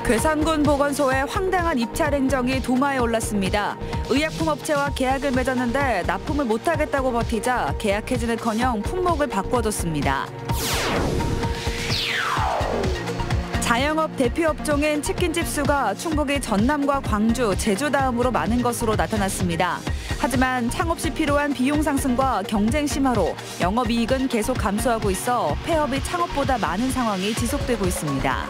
괴산군 보건소의 황당한 입찰 행정이 도마에 올랐습니다. 의약품 업체와 계약을 맺었는데 납품을 못하겠다고 버티자 계약 해지는커녕 품목을 바꿔뒀습니다. 자영업 대표 업종인 치킨집 수가 충북이 전남과 광주, 제주 다음으로 많은 것으로 나타났습니다. 하지만 창업 시 필요한 비용 상승과 경쟁 심화로 영업이익은 계속 감소하고 있어 폐업이 창업보다 많은 상황이 지속되고 있습니다.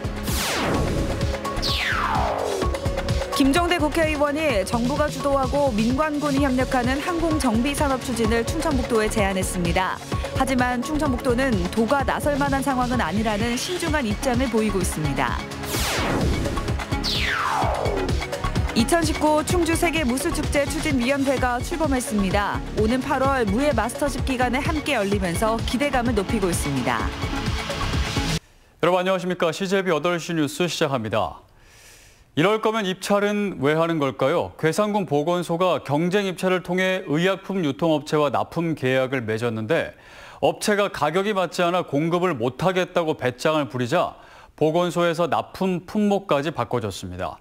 김종대 국회의원이 정부가 주도하고 민관군이 협력하는 항공정비산업 추진을 충청북도에 제안했습니다. 하지만 충청북도는 도가 나설 만한 상황은 아니라는 신중한 입장을 보이고 있습니다. 2019 충주 세계무술축제 추진위원회가 출범했습니다. 오는 8월 무예 마스터십 기간에 함께 열리면서 기대감을 높이고 있습니다. 여러분 안녕하십니까. CJB 8시 뉴스 시작합니다. 이럴 거면 입찰은 왜 하는 걸까요? 괴산군 보건소가 경쟁 입찰을 통해 의약품 유통업체와 납품 계약을 맺었는데 업체가 가격이 맞지 않아 공급을 못하겠다고 배짱을 부리자 보건소에서 납품 품목까지 바꿔줬습니다.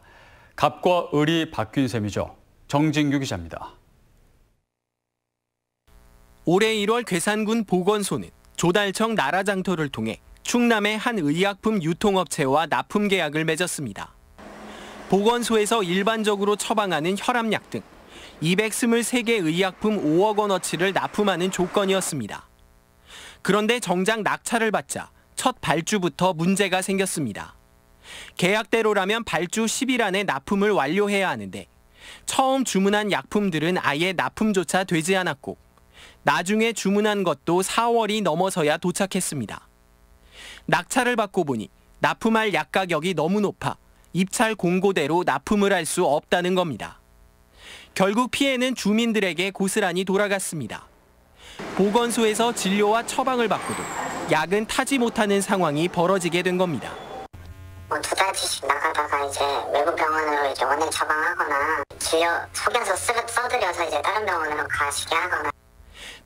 갑과 을이 바뀐 셈이죠. 정진규 기자입니다. 올해 1월 괴산군 보건소는 조달청 나라장터를 통해 충남의 한 의약품 유통업체와 납품 계약을 맺었습니다. 보건소에서 일반적으로 처방하는 혈압약 등 223개 의약품 5억 원어치를 납품하는 조건이었습니다. 그런데 정작 낙찰을 받자 첫 발주부터 문제가 생겼습니다. 계약대로라면 발주 10일 안에 납품을 완료해야 하는데 처음 주문한 약품들은 아예 납품조차 되지 않았고 나중에 주문한 것도 4월이 넘어서야 도착했습니다. 낙찰을 받고 보니 납품할 약 가격이 너무 높아 입찰 공고대로 납품을 할 수 없다는 겁니다. 결국 피해는 주민들에게 고스란히 돌아갔습니다. 보건소에서 진료와 처방을 받고도 약은 타지 못하는 상황이 벌어지게 된 겁니다. 2달치씩 나가다가 이제 외부 병원으로 이제 원인 처방하거나 진료 속여서 써드려서 이제 다른 병원으로 가시게 하거나.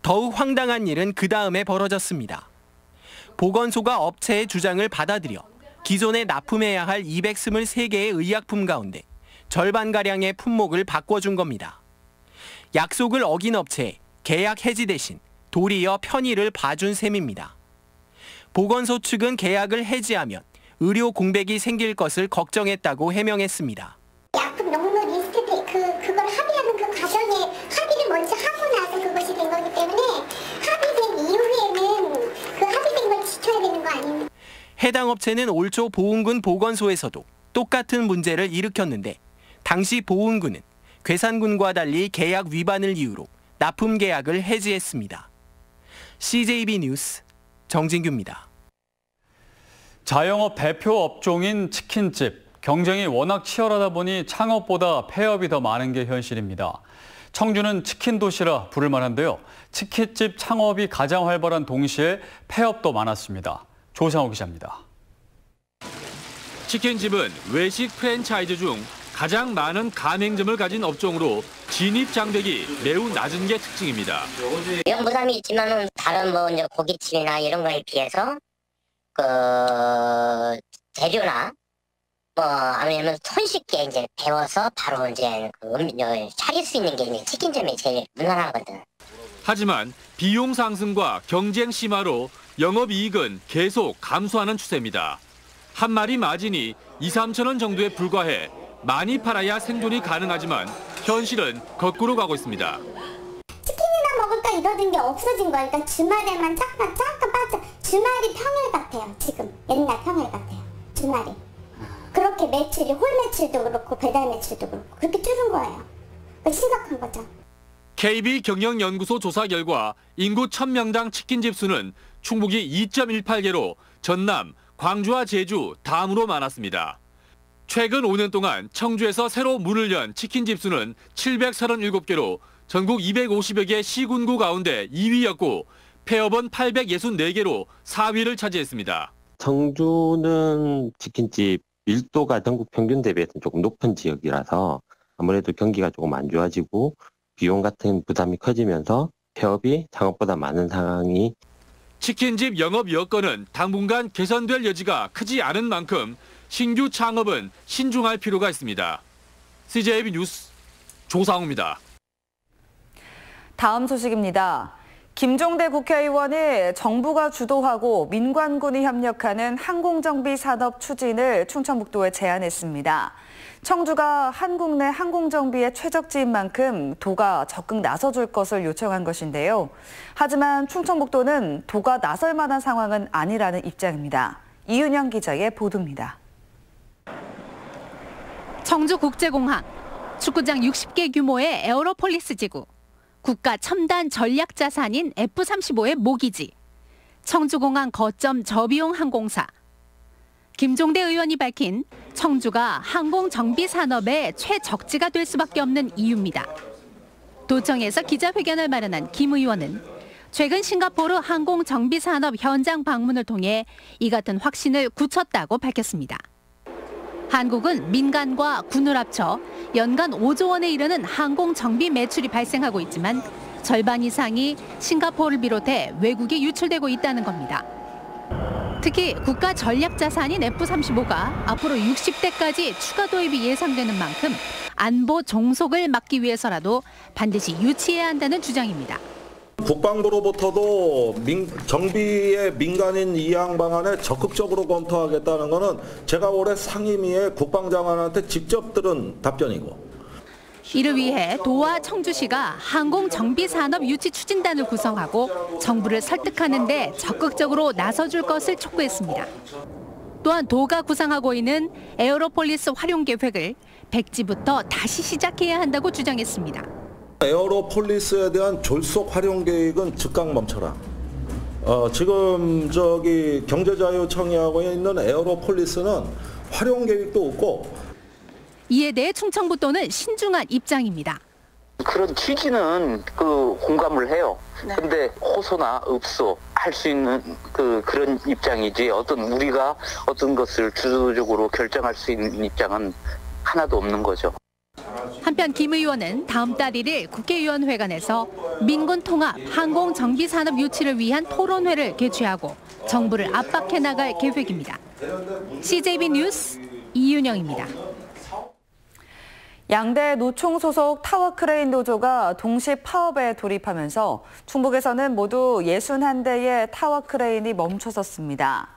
더욱 황당한 일은 그 다음에 벌어졌습니다. 보건소가 업체의 주장을 받아들여 기존에 납품해야 할 223개의 의약품 가운데 절반가량의 품목을 바꿔준 겁니다. 약속을 어긴 업체에 계약 해지 대신 도리어 편의를 봐준 셈입니다. 보건소 측은 계약을 해지하면 의료 공백이 생길 것을 걱정했다고 해명했습니다. 약품 용도 리스트 그걸 합의하는 그 과정에 합의를 먼저 하고 나서 그것이 된 거기 때문에 합의된 이후에는 그 합의된 걸 지켜야 되는 거 아닙니까? 해당 업체는 올 초 보은군 보건소에서도 똑같은 문제를 일으켰는데 당시 보은군은 괴산군과 달리 계약 위반을 이유로 납품 계약을 해지했습니다. CJB 뉴스 정진규입니다. 자영업 대표 업종인 치킨집. 경쟁이 워낙 치열하다 보니 창업보다 폐업이 더 많은 게 현실입니다. 청주는 치킨 도시라 부를 만한데요. 치킨집 창업이 가장 활발한 동시에 폐업도 많았습니다. 조상호 기자입니다. 치킨집은 외식 프랜차이즈 중 가장 많은 가맹점을 가진 업종으로 진입 장벽이 매우 낮은 게 특징입니다. 위험 부담이 있지만은 다른 뭐 이제 고깃집이나 이런 거에 비해서 그 재료나 뭐 아니면 손쉽게 이제 배워서 바로 이제 차릴 수 있는 게 이제 치킨점이 제일 무난하거든. 하지만 비용 상승과 경쟁 심화로 영업이익은 계속 감소하는 추세입니다. 한 마리 마진이 2, 3천 원 정도에 불과해 많이 팔아야 생존이 가능하지만 현실은 거꾸로 가고 있습니다. 치킨이나 먹을까 이러던 게 없어진 거야. 그러니까 주말에만 잠깐 빠져. 주말이 평일 같아요. 지금 옛날 평일 같아요. 주말이. 그렇게 매출이 홀 매출도 그렇고 배달 매출도 그렇고 그렇게 줄은 거예요. 심각한 거죠. KB 경영연구소 조사 결과 인구 1000명당 치킨집 수는 충북이 2.18개로 전남, 광주와 제주 다음으로 많았습니다. 최근 5년 동안 청주에서 새로 문을 연 치킨집 수는 737개로 전국 250여 개 시군구 가운데 2위였고 폐업은 864개로 4위를 차지했습니다. 청주는 치킨집 밀도가 전국 평균 대비해서 조금 높은 지역이라서 아무래도 경기가 조금 안 좋아지고 비용 같은 부담이 커지면서 폐업이 창업보다 많은 상황이. 치킨집 영업 여건은 당분간 개선될 여지가 크지 않은 만큼 신규 창업은 신중할 필요가 있습니다. CJB 뉴스 조상우입니다. 다음 소식입니다. 김종대 국회의원이 정부가 주도하고 민관군이 협력하는 항공정비 산업 추진을 충청북도에 제안했습니다. 청주가 한국 내 항공정비의 최적지인 만큼 도가 적극 나서줄 것을 요청한 것인데요. 하지만 충청북도는 도가 나설 만한 상황은 아니라는 입장입니다. 이윤영 기자의 보도입니다. 청주국제공항, 축구장 60개 규모의 에어로폴리스 지구, 국가 첨단 전략 자산인 F-35의 모기지, 청주공항 거점 저비용 항공사. 김종대 의원이 밝힌 청주가 항공정비 산업의 최적지가 될 수밖에 없는 이유입니다. 도청에서 기자회견을 마련한 김 의원은 최근 싱가포르 항공정비 산업 현장 방문을 통해 이 같은 확신을 굳혔다고 밝혔습니다. 한국은 민간과 군을 합쳐 연간 5조 원에 이르는 항공정비 매출이 발생하고 있지만 절반 이상이 싱가포르를 비롯해 외국에 유출되고 있다는 겁니다. 특히 국가 전략 자산인 F-35가 앞으로 60대까지 추가 도입이 예상되는 만큼 안보 종속을 막기 위해서라도 반드시 유치해야 한다는 주장입니다. 국방부로부터도 정비의 민간인 이양 방안에 적극적으로 검토하겠다는 것은 제가 올해 상임위에 국방장관한테 직접 들은 답변이고. 이를 위해 도와 청주시가 항공정비산업 유치 추진단을 구성하고 정부를 설득하는 데 적극적으로 나서줄 것을 촉구했습니다. 또한 도가 구상하고 있는 에어로폴리스 활용 계획을 백지부터 다시 시작해야 한다고 주장했습니다. 에어로폴리스에 대한 졸속 활용 계획은 즉각 멈춰라. 지금 경제자유청이 하고 있는 에어로폴리스는 활용 계획도 없고. 이에 대해 충청북도는 신중한 입장입니다. 그런 취지는 공감을 해요. 근데 호소나 읍소 할 수 있는 그런 입장이지 우리가 어떤 것을 주도적으로 결정할 수 있는 입장은 하나도 없는 거죠. 한편 김 의원은 다음 달 1일 국회의원회관에서 민군 통합 항공정비산업 유치를 위한 토론회를 개최하고 정부를 압박해 나갈 계획입니다. CJB 뉴스 이윤영입니다. 양대 노총 소속 타워크레인 노조가 동시 파업에 돌입하면서 충북에서는 모두 61대의 타워크레인이 멈춰섰습니다.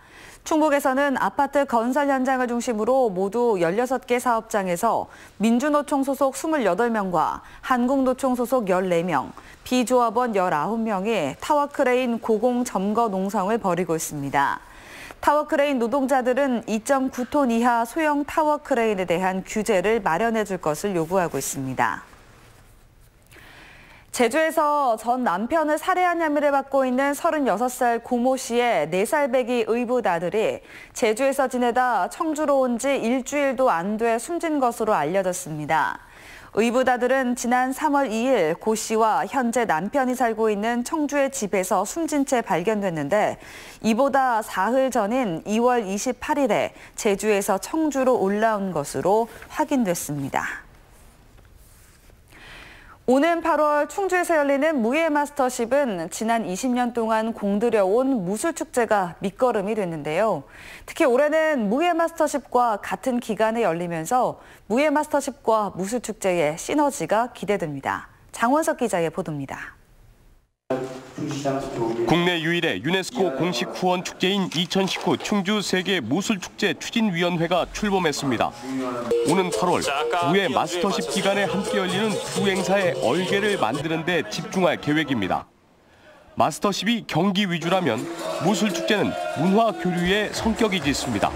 충북에서는 아파트 건설 현장을 중심으로 모두 16개 사업장에서 민주노총 소속 28명과 한국노총 소속 14명, 비조합원 19명이 타워크레인 고공 점거 농성을 벌이고 있습니다. 타워크레인 노동자들은 2.9톤 이하 소형 타워크레인에 대한 규제를 마련해 줄 것을 요구하고 있습니다. 제주에서 전 남편을 살해한 혐의를 받고 있는 36살 고모 씨의 4살배기 의붓 아들이 제주에서 지내다 청주로 온 지 일주일도 안 돼 숨진 것으로 알려졌습니다. 의붓 아들은 지난 3월 2일 고 씨와 현재 남편이 살고 있는 청주의 집에서 숨진 채 발견됐는데 이보다 사흘 전인 2월 28일에 제주에서 청주로 올라온 것으로 확인됐습니다. 오는 8월 충주에서 열리는 무예 마스터십은 지난 20년 동안 공들여온 무술축제가 밑거름이 됐는데요. 특히 올해는 무예 마스터십과 같은 기간에 열리면서 무예 마스터십과 무술축제의 시너지가 기대됩니다. 장원석 기자의 보도입니다. 국내 유일의 유네스코 공식 후원 축제인 2019 충주 세계 무술축제 추진위원회가 출범했습니다. 오는 8월 무예 마스터십 기간에 함께 열리는 두 행사의 얼개를 만드는 데 집중할 계획입니다. 마스터십이 경기 위주라면 무술축제는 문화 교류의 성격이 짙습니다.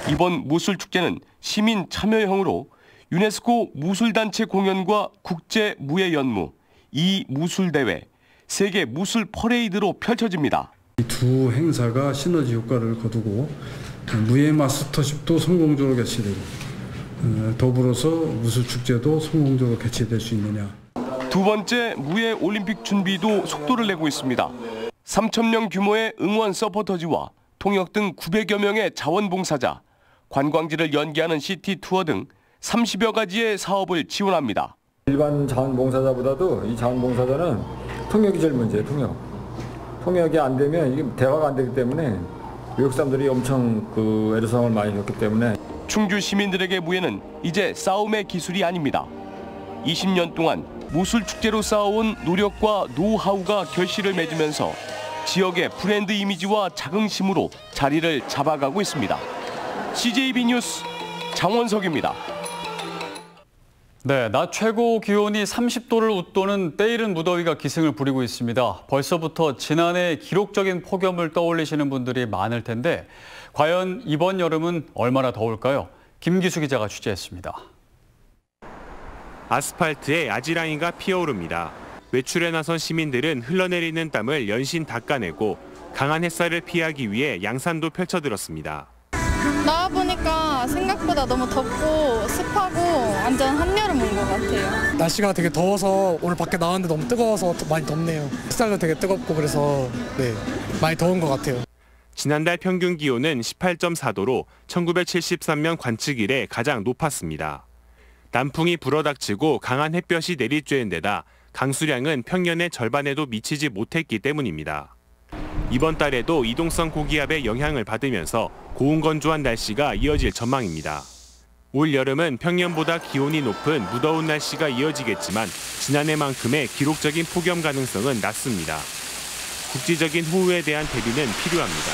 이번 무술축제는 시민 참여형으로 유네스코 무술단체 공연과 국제 무예 연무, 이 무술대회, 세계 무술 퍼레이드로 펼쳐집니다. 이 두 행사가 시너지 효과를 거두고 무예 마스터십도 성공적으로 개최되고 더불어서 무술축제도 성공적으로 개최될 수 있느냐. 두 번째 무예 올림픽 준비도 속도를 내고 있습니다. 3,000명 규모의 응원 서포터즈와 통역 등 900여 명의 자원봉사자, 관광지를 연계하는 시티 투어 등 30여 가지의 사업을 지원합니다. 일반 자원봉사자보다도 이 자원봉사자는 통역이 제일 문제예요. 통역이 안 되면 이게 대화가 안 되기 때문에 외국 사람들이 엄청 애로사항을 많이 겪기 때문에 충주 시민들에게 무예는 이제 싸움의 기술이 아닙니다. 20년 동안 무술 축제로 쌓아온 노력과 노하우가 결실을 맺으면서 지역의 브랜드 이미지와 자긍심으로 자리를 잡아가고 있습니다. CJB 뉴스 장원석입니다. 네, 낮 최고 기온이 30도를 웃도는 때이른 무더위가 기승을 부리고 있습니다. 벌써부터 지난해 기록적인 폭염을 떠올리시는 분들이 많을 텐데 과연 이번 여름은 얼마나 더울까요? 김기수 기자가 취재했습니다. 아스팔트에 아지랑이가 피어오릅니다. 외출에 나선 시민들은 흘러내리는 땀을 연신 닦아내고 강한 햇살을 피하기 위해 양산도 펼쳐들었습니다. 나와보니까 생각보다 너무 덥고 습하고 완전 한여름 온 것 같아요. 날씨가 되게 더워서 오늘 밖에 나왔는데 너무 뜨거워서 많이 덥네요. 햇살도 되게 뜨겁고 그래서 많이 더운 것 같아요. 지난달 평균 기온은 18.4도로 1973년 관측 이래 가장 높았습니다. 남풍이 불어닥치고 강한 햇볕이 내리쬐는 데다 강수량은 평년의 절반에도 미치지 못했기 때문입니다. 이번 달에도 이동성 고기압의 영향을 받으면서 고온건조한 날씨가 이어질 전망입니다. 올 여름은 평년보다 기온이 높은 무더운 날씨가 이어지겠지만 지난해만큼의 기록적인 폭염 가능성은 낮습니다. 국지적인 호우에 대한 대비는 필요합니다.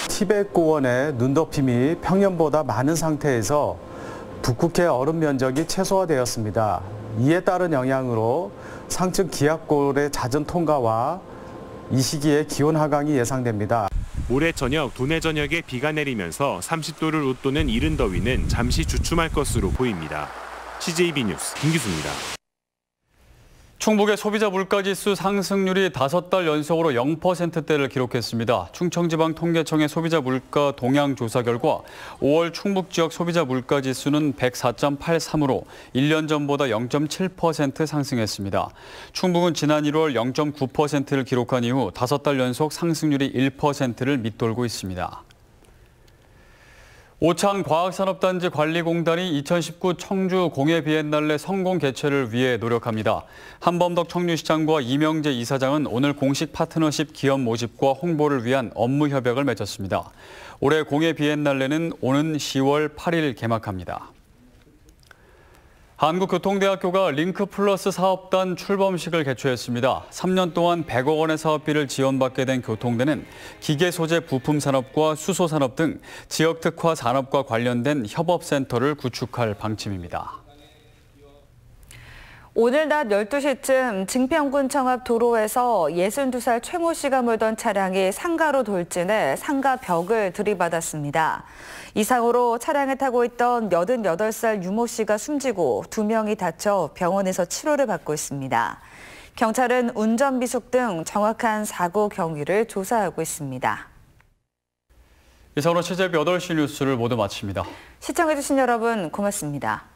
티벳 고원의 눈덮임이 평년보다 많은 상태에서 북극해 얼음 면적이 최소화되었습니다. 이에 따른 영향으로 상층 기압골의 잦은 통과와 이 시기에 기온 하강이 예상됩니다. 모레 저녁, 도내 전역에 비가 내리면서 30도를 웃도는 이른 더위는 잠시 주춤할 것으로 보입니다. CJB 뉴스 김기수입니다. 충북의 소비자 물가지수 상승률이 5달 연속으로 0%대를 기록했습니다. 충청지방통계청의 소비자 물가 동향 조사 결과 5월 충북 지역 소비자 물가지수는 104.83으로 1년 전보다 0.7% 상승했습니다. 충북은 지난 1월 0.9%를 기록한 이후 5달 연속 상승률이 1%를 밑돌고 있습니다. 오창과학산업단지 관리공단이 2019 청주 공예 비엔날레 성공 개최를 위해 노력합니다. 한범덕 청주시장과 이명재 이사장은 오늘 공식 파트너십 기업 모집과 홍보를 위한 업무 협약을 맺었습니다. 올해 공예 비엔날레는 오는 10월 8일 개막합니다. 한국교통대학교가 링크플러스 사업단 출범식을 개최했습니다. 3년 동안 100억 원의 사업비를 지원받게 된 교통대는 기계소재 부품 산업과 수소 산업 등 지역 특화 산업과 관련된 협업센터를 구축할 방침입니다. 오늘 낮 12시쯤 증평군청 앞 도로에서 62살 최모 씨가 몰던 차량이 상가로 돌진해 상가 벽을 들이받았습니다. 이상으로 차량에 타고 있던 88살 유모 씨가 숨지고 2명이 다쳐 병원에서 치료를 받고 있습니다. 경찰은 운전 미숙 등 정확한 사고 경위를 조사하고 있습니다. 이상으로 CJB 8시 뉴스를 모두 마칩니다. 시청해주신 여러분 고맙습니다.